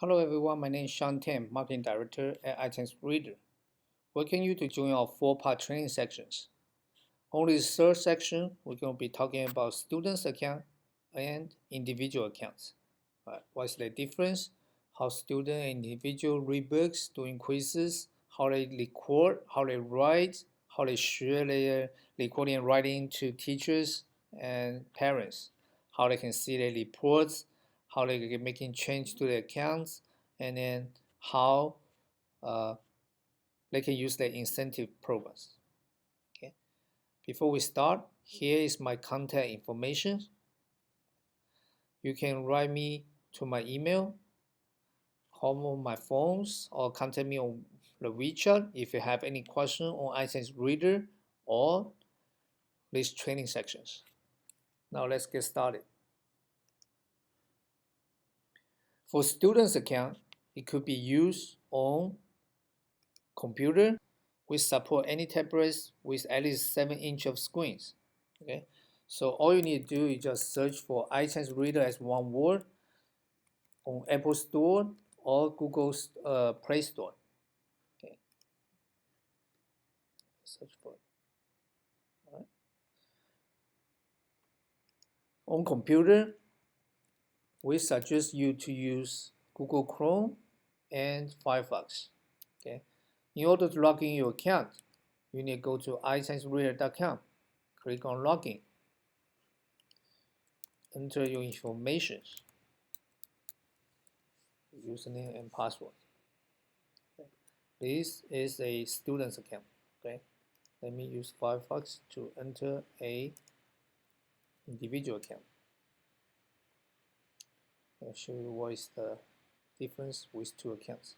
Hello everyone, my name is Sean Tam, Marketing Director at iChineseReader. Welcome you to join our 4-part training sections. On this third section, we're going to be talking about students' account and individual accounts. What's the difference? How student and individual read books, doing quizzes, how they record, how they write, how they share their recording and writing to teachers and parents, how they can see their reports, how they can making change to their accounts, and then how they can use their incentive programs. Okay. Before we start, here is my contact information. You can write me to my email, call on my phones, or contact me on the WeChat if you have any question on iChineseReader or these training sections. Now let's get started. For students account, it could be used on computer. We support any tablets with at least 7-inch of screens. Okay, so all you need to do is just search for iChineseReader as one word on Apple Store or Google's Play Store. Okay, search for it. All right. On computer, we suggest you to use Google Chrome and Firefox. Okay, in order to log in your account, you need to go to iChineseReader.com, click on login, enter your information, username and password. Okay. This is a student's account. Okay, let me use Firefox to enter a individual account. I'll show you what is the difference with two accounts.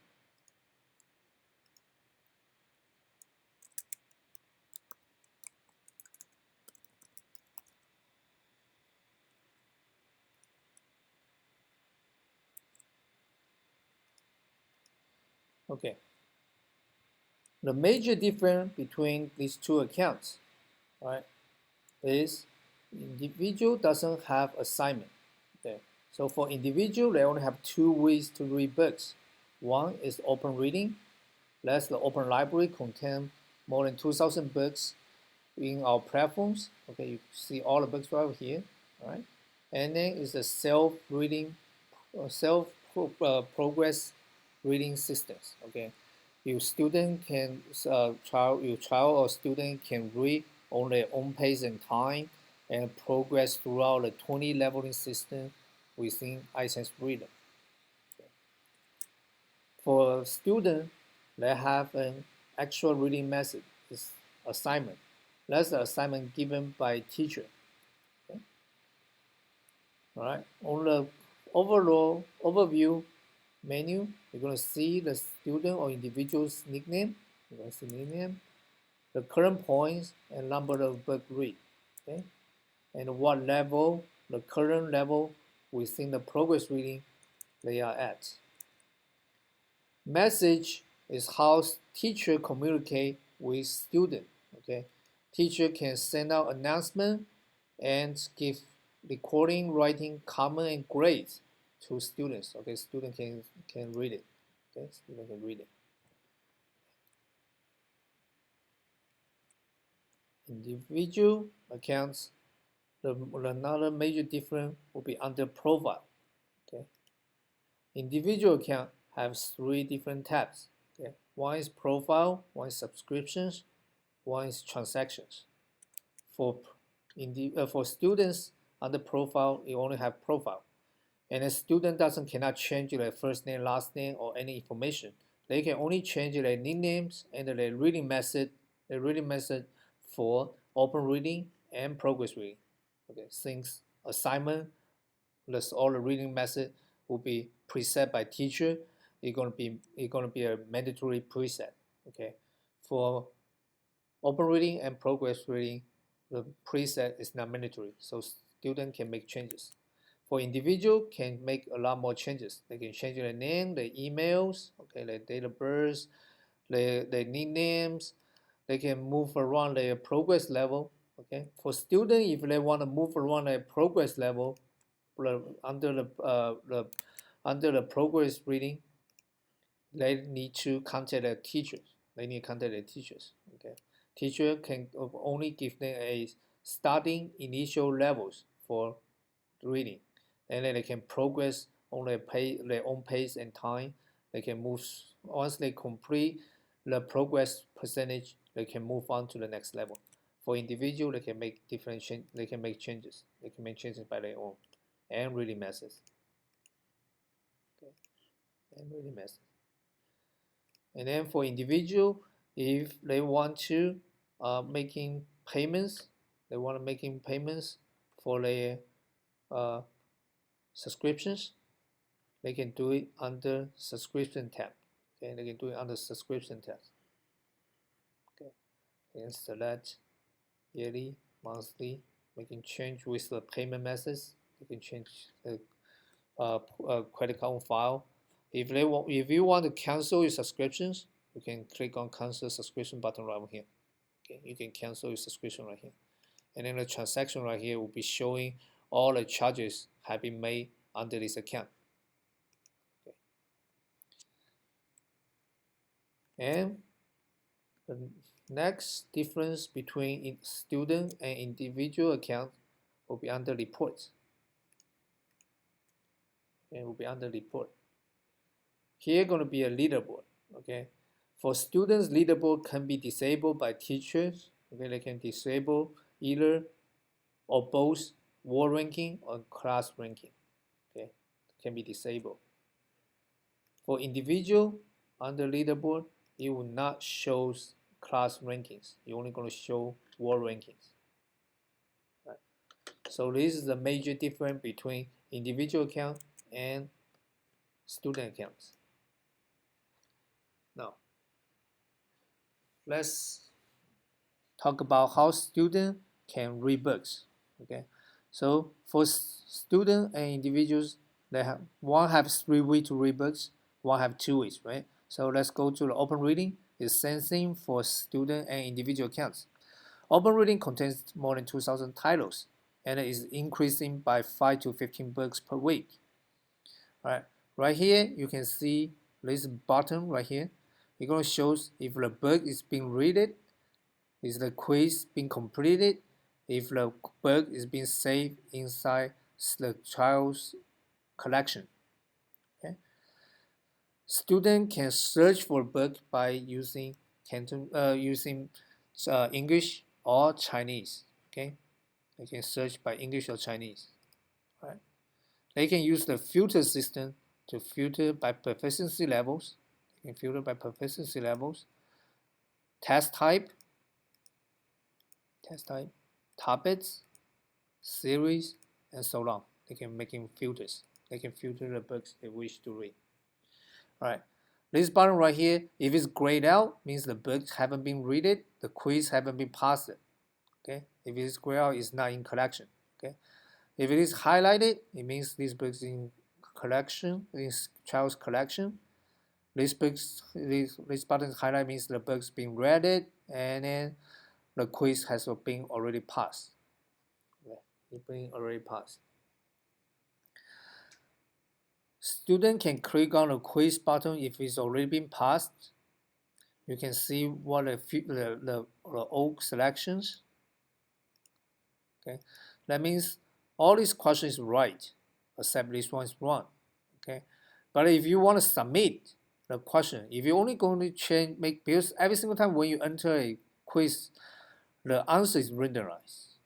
Okay. The major difference between these two accounts, right, is individual doesn't have assignment. Okay. So for individual, they only have 2 ways to read books. One is open reading. That's the open library contain more than 2,000 books in our platforms. Okay, you see all the books right here. All right. And then is the self-reading, progress reading systems. Okay, your student can your child or student can read on their own pace and time and progress throughout the 20 leveling system within iChineseReader. Okay. For students, they have an actual reading method, is assignment. That's the assignment given by teacher. Okay. All right. On the overall overview menu, you're going to see the student or individual's nickname. You're going to see nickname, the current points and number of book read. Okay, and what level, the current level within the progress reading they are at. Message is how teacher communicate with student. Okay, teacher can send out announcement and give recording, writing, comment, and grades to students. Okay, student can read it. Okay, student can read it. Individual accounts. Another major difference will be under profile. Okay, individual account has 3 different tabs. Okay, one is profile, one is subscriptions, one is transactions. For students under profile, you only have profile, and a student cannot change their first name, last name, or any information. They can only change their nicknames and their reading method. The reading method for open reading and progress reading. Okay, since assignment, that's all the reading method will be preset by teacher. It's gonna be a mandatory preset. Okay, for open reading and progress reading, the preset is not mandatory, so student can make changes. For individual, can make a lot more changes. They can change their name, their emails, okay, their date of birth, their nicknames. They can move around their progress level. Okay, for student, if they want to move around their progress level, under the under the progress reading, they need to contact the teachers. They need to contact the teachers. Okay, teacher can only give them a starting initial levels for reading, and then they can progress on their own pace and time. They can move once they complete the progress percentage. They can move on to the next level. For individual, they can make different they can make changes. They can make changes by their own, and reading methods. Okay, and reading methods. And then for individual, if they want to making payments, they want to making payments for their subscriptions, they can do it under subscription tab. Okay, they can do it under subscription tab. Okay, and select yearly, monthly, making change with the payment methods. They can change the credit card on file. If you want to cancel your subscriptions, you can click on cancel subscription button right here. Okay, you can cancel your subscription right here, and then the transaction right here will be showing all the charges have been made under this account. Okay. And the next difference between student and individual account will be under reports. And will be under report. Here going to be a leaderboard. Okay, for students, leaderboard can be disabled by teachers. Okay, they can disable either or both word ranking or class ranking. Okay, can be disabled. For individual, under leaderboard, it will not show class rankings. You're only going to show word rankings. Right. So this is the major difference between individual account and student accounts. Now, let's talk about how students can read books. Okay, so for students and individuals, one has 3 ways to read books, one have 2 ways, right? So let's go to the open reading. It's the same thing for student and individual accounts. Open reading contains more than 2,000 titles, and it is increasing by 5 to 15 books per week. All right, right here you can see this button right here. It's going to show if the book is being read, is the quiz being completed, if the book is being saved inside the child's collection. Okay. Student can search for a book by using English or Chinese. Okay, they can search by English or Chinese. Right. They can use the filter system to filter by proficiency levels. They can filter by proficiency levels, test type, topics, series, and so on. They can make filters. They can filter the books they wish to read. All right, this button right here, if it's grayed out, means the books haven't been read, the quiz haven't been passed. Okay, if it is grayed out, it's not in collection. Okay, if it is highlighted, it means this book is in collection, this child's collection. This button highlight means the book's been read, and then the quiz has been already passed. Okay, it's been already passed. Student can click on the quiz button if it's already been passed. You can see what the old selections. Okay, that means all these questions right, except this one is wrong. Okay, but if you want to submit the question, if you're only going to change, because every single time when you enter a quiz, the answer is randomized.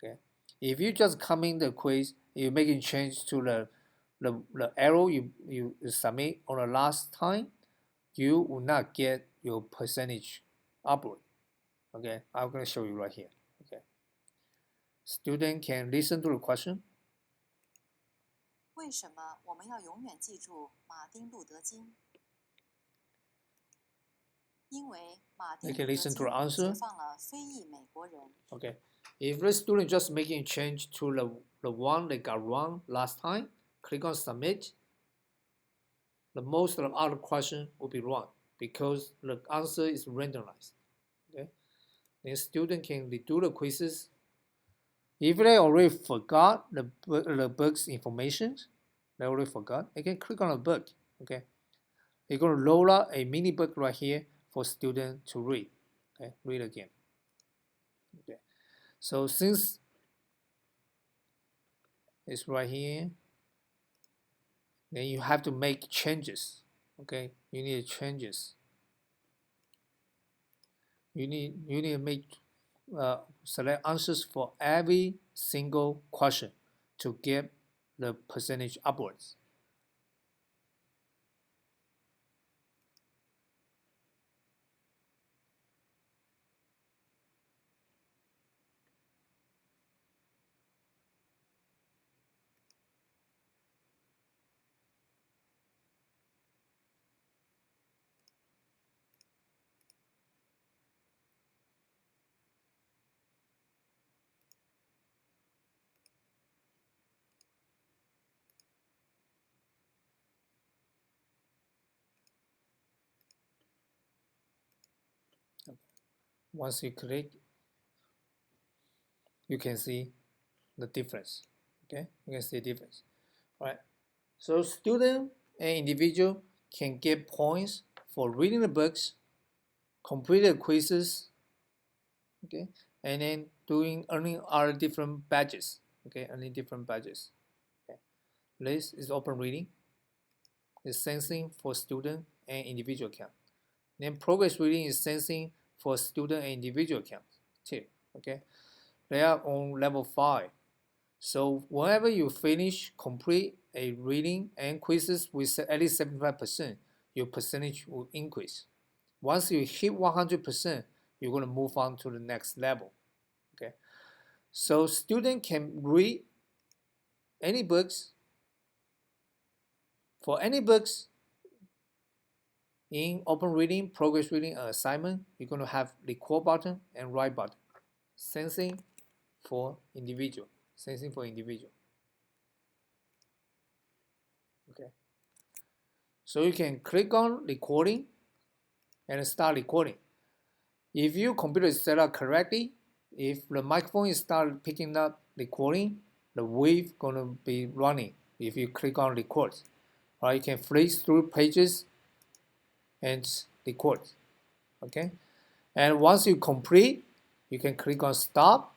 Okay, if you just come in the quiz, you're making change to the arrow you submit on the last time, you will not get your percentage upward. Okay, I'm going to show you right here. Okay, student can listen to the question. 为什么我们要永远记住马丁·路德·金？因为马丁·路德·金解放了非裔美国人。 Okay, if the student just making a change to the one they got wrong last time, click on submit. The most of the other question will be wrong because the answer is randomized. Okay, then student can redo the quizzes. If they already forgot the book's information, I already forgot. I can click on a book. Okay, you're going to roll out a mini book right here for students to read. Okay, read again. Okay, so since it's right here, then you have to make changes. Okay, you need changes. You need to make select answers for every single question to get the percentage upwards. Once you click, you can see the difference. Okay, you can see the difference. All right. So student and individual can get points for reading the books, completed quizzes, okay, and then earning other different badges. Okay, earning different badges. Okay. This is open reading. It's sensing for student and individual account. Then progress reading is sensing for student and individual accounts too. Okay, they are on level 5. So whenever you complete a reading and quizzes with at least 75%, your percentage will increase. Once you hit 100%, you're going to move on to the next level. Okay, so student can read any books. For any books in open reading, progress reading, and assignment, you're going to have record button and write button. Sensing for individual. Sensing for individual. Okay. So you can click on recording and start recording. If your computer is set up correctly, if the microphone is start picking up recording, the wave gonna be running if you click on record. Right, you can flick through pages and record. Okay, and once you complete, you can click on stop.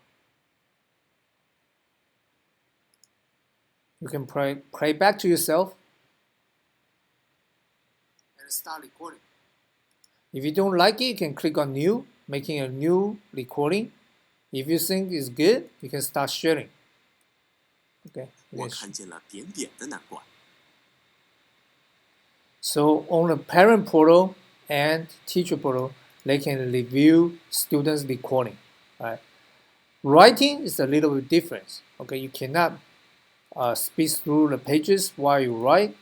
You can play back to yourself and start recording. If you don't like it, you can click on new, making a new recording. If you think it's good, you can start sharing. Okay. So on the parent portal and teacher portal, they can review students' recording. Right. Writing is a little bit different. Okay, you cannot speak through the pages while you write.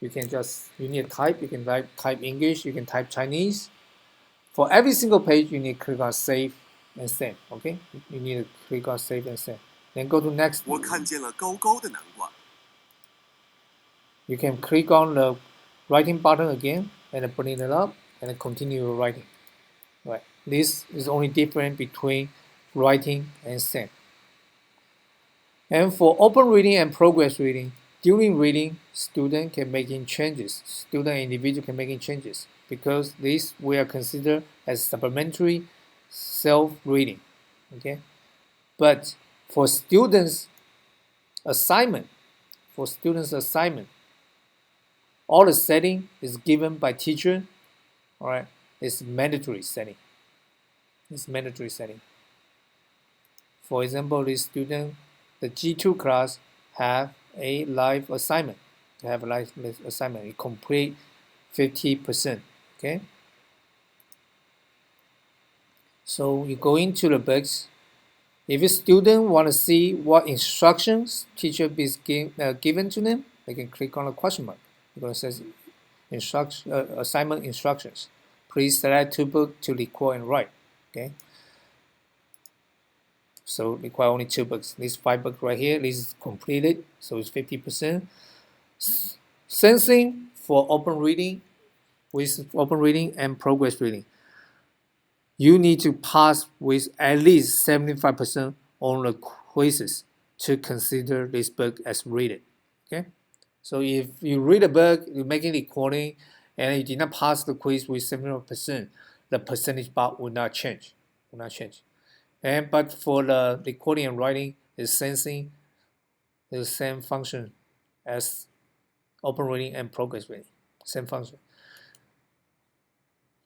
You need to type. You can type English. You can type Chinese. For every single page, you need to click on save and send. Okay, you need to click on save and send. Then go to next. 我看见了高高的南瓜。 You can click on the writing button again and then bring it up and then continue writing. Right. This is only different between writing and send. And for open reading and progress reading, during reading, student can make changes. Student and individual can make changes because this we are considered as supplementary self-reading. Okay, but for students' assignment, all the setting is given by teacher. All right, it's mandatory setting. It's mandatory setting. For example, this student, the G2 class have a live assignment. They have a live assignment. You complete 50%. Okay. So you go into the books. If a student want to see what instructions teacher is given to them, they can click on the question mark. It says assignment instructions. Please select 2 books to record and write. Okay. So require only 2 books. This 5 book right here, this is completed, so it's 50%. Sensing for open reading, with open reading and progress reading, you need to pass with at least 75% on the quizzes to consider this book as read. Okay. So if you read a book, you're making recording, and you did not pass the quiz with 70%, the percentage bar will not change. But for the recording and writing, it's sensing the same function as open reading and progress reading, same function.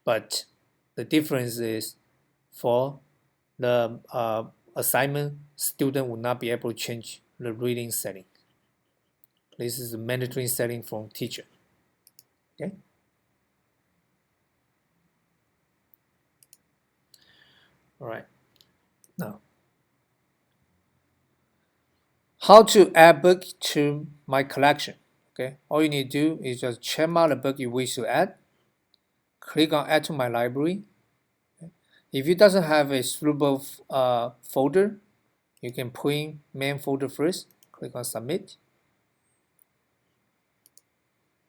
But the difference is for the assignment, student will not be able to change the reading setting. This is a mandatory setting from teacher. Okay. All right. Now, how to add book to my collection? Okay. All you need to do is just check out the book you wish to add. Click on Add to my library. If it doesn't have a suitable folder, you can put in main folder first. Click on Submit.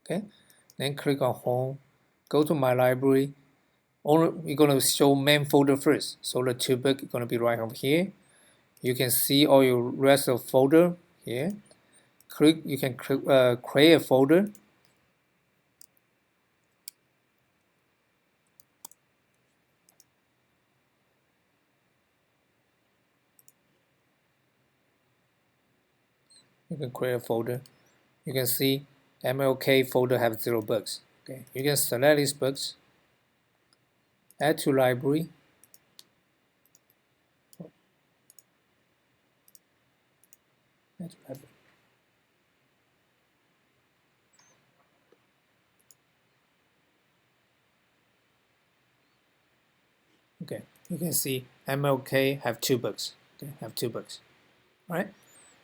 Okay. Then click on Home. Go to my library. You're going to show main folder first. So the two books are going to be right over here. You can see all your rest of folder here. You can create a folder. You can create a folder. You can see MLK folder have 0 books. Okay, you can select these books, add to library. Add to library. Okay, you can see MLK have 2 books. Okay, have 2 books. All right.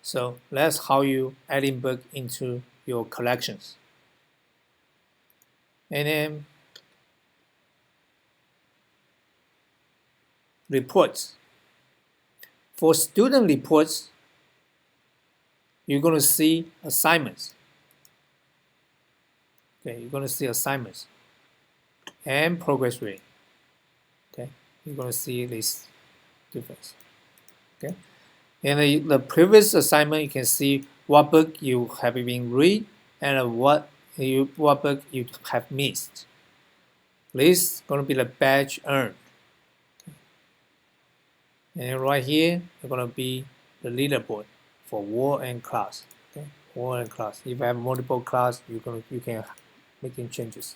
So that's how you adding book into your collections. And then reports. For student reports, you're going to see assignments. Okay, you're going to see assignments and progress reading. Okay, you're going to see this difference. Okay, in the previous assignment, you can see what book you have been read and what book you have missed. This is going to be the badge earned. And right here, it's going to be the leaderboard for war and class. Okay, war and class. If you have multiple class, you can making changes.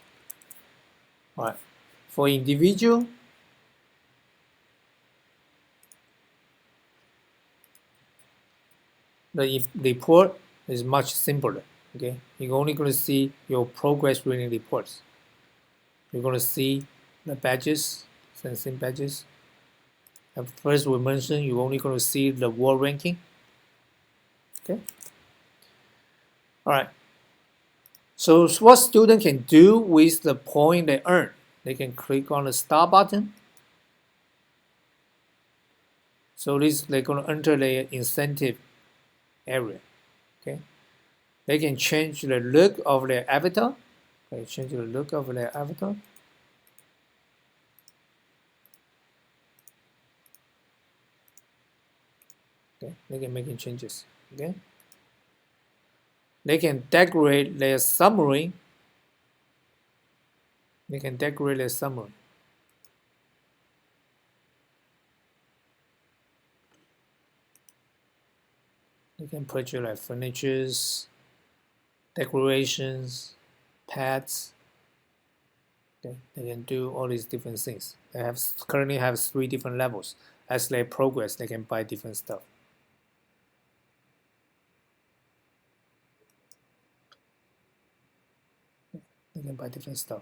All right. For individual, the report is much simpler. Okay, you're only going to see your progress reading reports. You're going to see the badges, sensing badges. At first, we mentioned you're only going to see the world ranking. Okay. All right. So what student can do with the point they earn? They can click on the star button. So they're going to enter their incentive area. Okay. They can change the look of their avatar. Okay, change the look of their avatar. Okay, they can make changes. Okay. They can decorate their summary. They can decorate their summary. They can purchase like furnitures, decorations, pets. Okay, they can do all these different things. They currently have 3 different levels. As they progress, they can buy different stuff. They can buy different stuff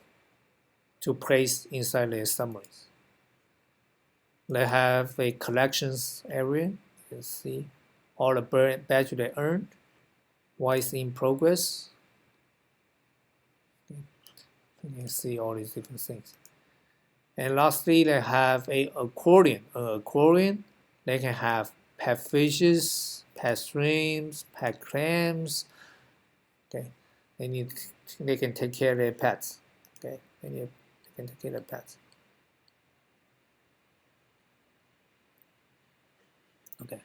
to place inside their summaries. They have a collections area. You can see all the badge they earned, what is in progress. You can see all these different things. And lastly, they have a accordion. An accordion, they can have pet fishes, pet shrimps, pet clams. Okay, they can take care of their pets. Okay, they can take care of their pets. Okay.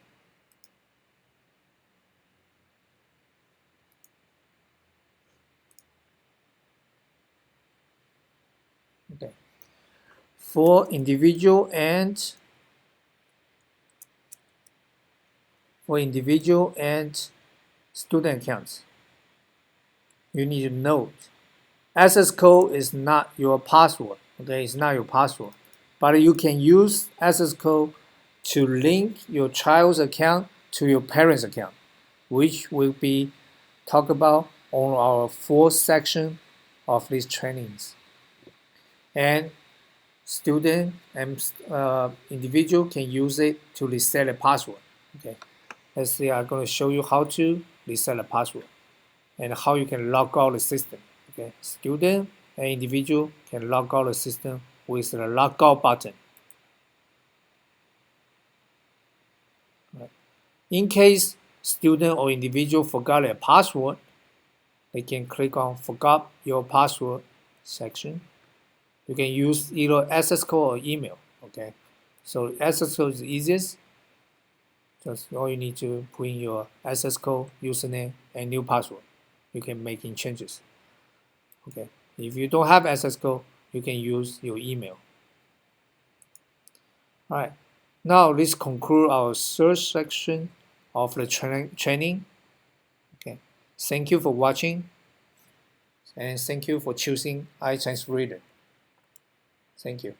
Okay. For individual and student accounts, you need to note access code is not your password. Okay, it's not your password, but you can use access code to link your child's account to your parent's account, which will be talked about on our fourth section of these trainings. And student and individual can use it to reset a password. Okay, let's see. I'm going to show you how to reset a password and how you can log out the system. Okay, student and individual can log out the system with the logout button. Right. In case student or individual forgot their password, they can click on Forgot Your Password section. You can use either access code or email. Okay, so access code is the easiest. Just all you need to put in your access code, username, and new password. You can make changes. Okay, if you don't have access code, you can use your email. All right, now let's conclude our third section of the training. Okay, thank you for watching, and thank you for choosing iChineseReader. Thank you.